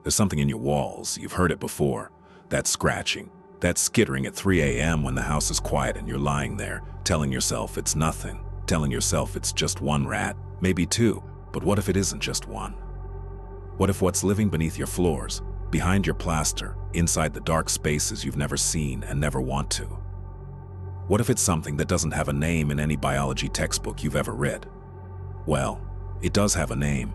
There's something in your walls. You've heard it before. That scratching, that skittering at 3 a.m. when the house is quiet and you're lying there, telling yourself it's nothing, telling yourself it's just one rat, maybe two. But what if it isn't just one? What if what's living beneath your floors, behind your plaster, inside the dark spaces you've never seen and never want to? What if it's something that doesn't have a name in any biology textbook you've ever read? Well, it does have a name.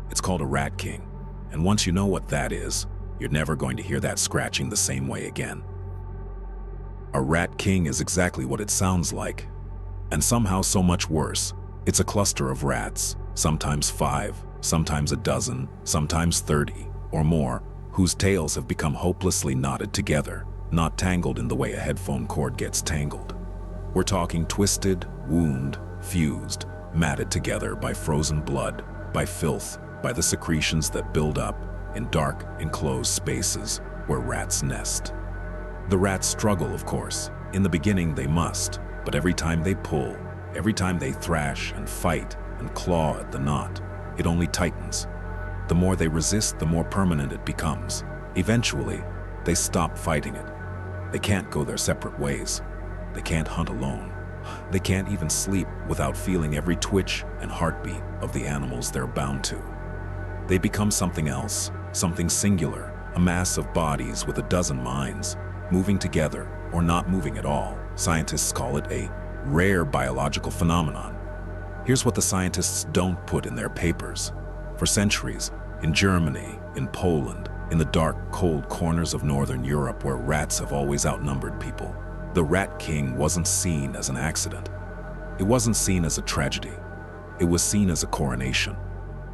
It's called a rat king. And once you know what that is, you're never going to hear that scratching the same way again. A rat king is exactly what it sounds like. And somehow so much worse. It's a cluster of rats, sometimes 5, sometimes a dozen, sometimes 30 or more, whose tails have become hopelessly knotted together, not tangled in the way a headphone cord gets tangled. We're talking twisted, wound, fused, matted together by frozen blood, by filth, by the secretions that build up in dark, enclosed spaces where rats nest. The rats struggle, of course. In the beginning they must, but every time they pull, every time they thrash and fight and claw at the knot, it only tightens. The more they resist, the more permanent it becomes. Eventually, they stop fighting it. They can't go their separate ways. They can't hunt alone. They can't even sleep without feeling every twitch and heartbeat of the animals they're bound to. They become something else, something singular, a mass of bodies with a dozen minds, moving together or not moving at all. Scientists call it a rare biological phenomenon. Here's what the scientists don't put in their papers. For centuries, in Germany, in Poland, in the dark, cold corners of Northern Europe where rats have always outnumbered people, the rat king wasn't seen as an accident. It wasn't seen as a tragedy. It was seen as a coronation.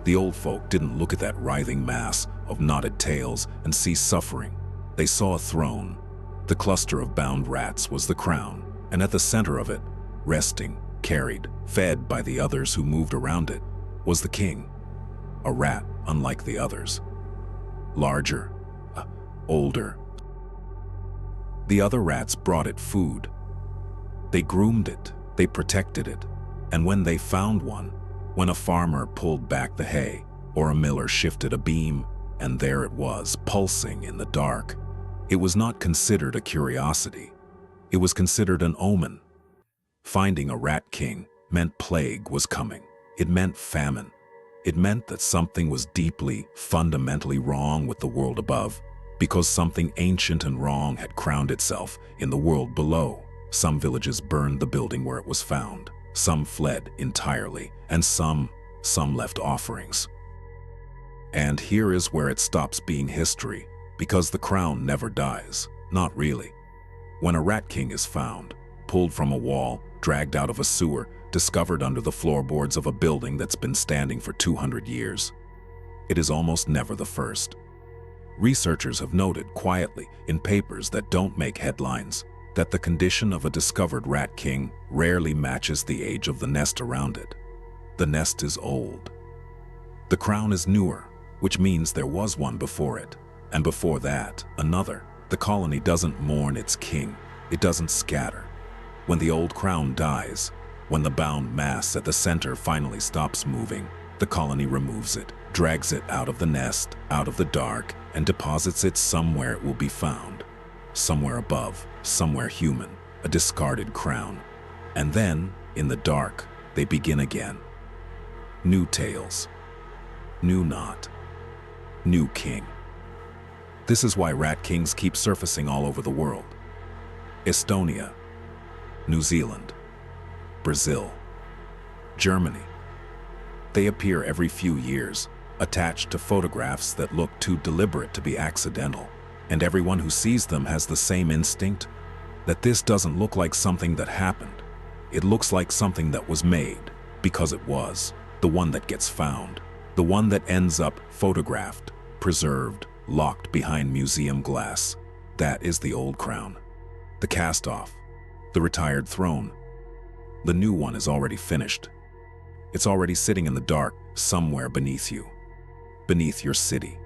The old folk didn't look at that writhing mass of knotted tails and see suffering. They saw a throne. The cluster of bound rats was the crown, and at the center of it, resting, carried, fed by the others who moved around it, was the king. A rat unlike the others. Larger, older. The other rats brought it food. They groomed it, they protected it, and when they found one, when a farmer pulled back the hay, or a miller shifted a beam, and there it was, pulsing in the dark, it was not considered a curiosity. It was considered an omen. Finding a rat king meant plague was coming. It meant famine. It meant that something was deeply, fundamentally wrong with the world above, because something ancient and wrong had crowned itself in the world below. Some villages burned the building where it was found. Some fled entirely, and some left offerings. And here is where it stops being history, because the crown never dies. Not really. When a rat king is found, pulled from a wall, dragged out of a sewer, discovered under the floorboards of a building that's been standing for 200 years, it is almost never the first. Researchers have noted quietly in papers that don't make headlines that the condition of a discovered rat king rarely matches the age of the nest around it. The nest is old. The crown is newer, which means there was one before it, and before that, another. The colony doesn't mourn its king. It doesn't scatter. When the old crown dies, when the bound mass at the center finally stops moving, the colony removes it, drags it out of the nest, out of the dark, and deposits it somewhere it will be found. Somewhere above, somewhere human, a discarded crown. And then, in the dark, they begin again. New tales. New knot. New king. This is why rat kings keep surfacing all over the world. Estonia, New Zealand, Brazil, Germany. They appear every few years, attached to photographs that look too deliberate to be accidental, and everyone who sees them has the same instinct that this doesn't look like something that happened. It looks like something that was made, because it was, the one that gets found, the one that ends up photographed, preserved, locked behind museum glass. That is the old crown. The cast-off, the retired throne. The new one is already finished. It's already sitting in the dark, somewhere beneath you. Beneath your city.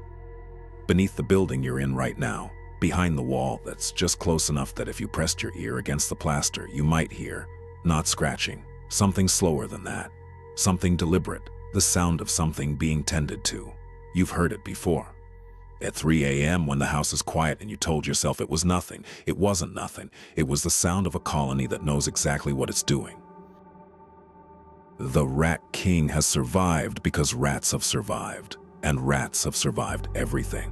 Beneath the building you're in right now. Behind the wall that's just close enough that if you pressed your ear against the plaster, you might hear, not scratching, something slower than that. Something deliberate, the sound of something being tended to. You've heard it before. At 3 a.m. when the house is quiet and you told yourself it was nothing, it wasn't nothing. It was the sound of a colony that knows exactly what it's doing. The Rat King has survived because rats have survived, and rats have survived everything.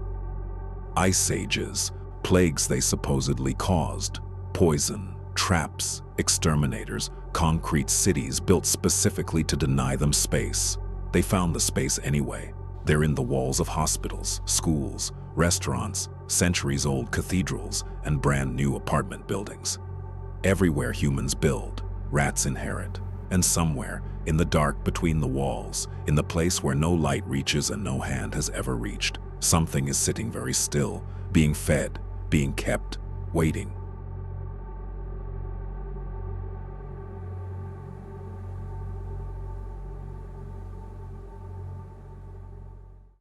Ice ages, plagues they supposedly caused, poison, traps, exterminators, concrete cities built specifically to deny them space. They found the space anyway. They're in the walls of hospitals, schools, restaurants, centuries-old cathedrals, and brand-new apartment buildings. Everywhere humans build, rats inherit. And somewhere, in the dark between the walls, in the place where no light reaches and no hand has ever reached, something is sitting very still, being fed, being kept, waiting.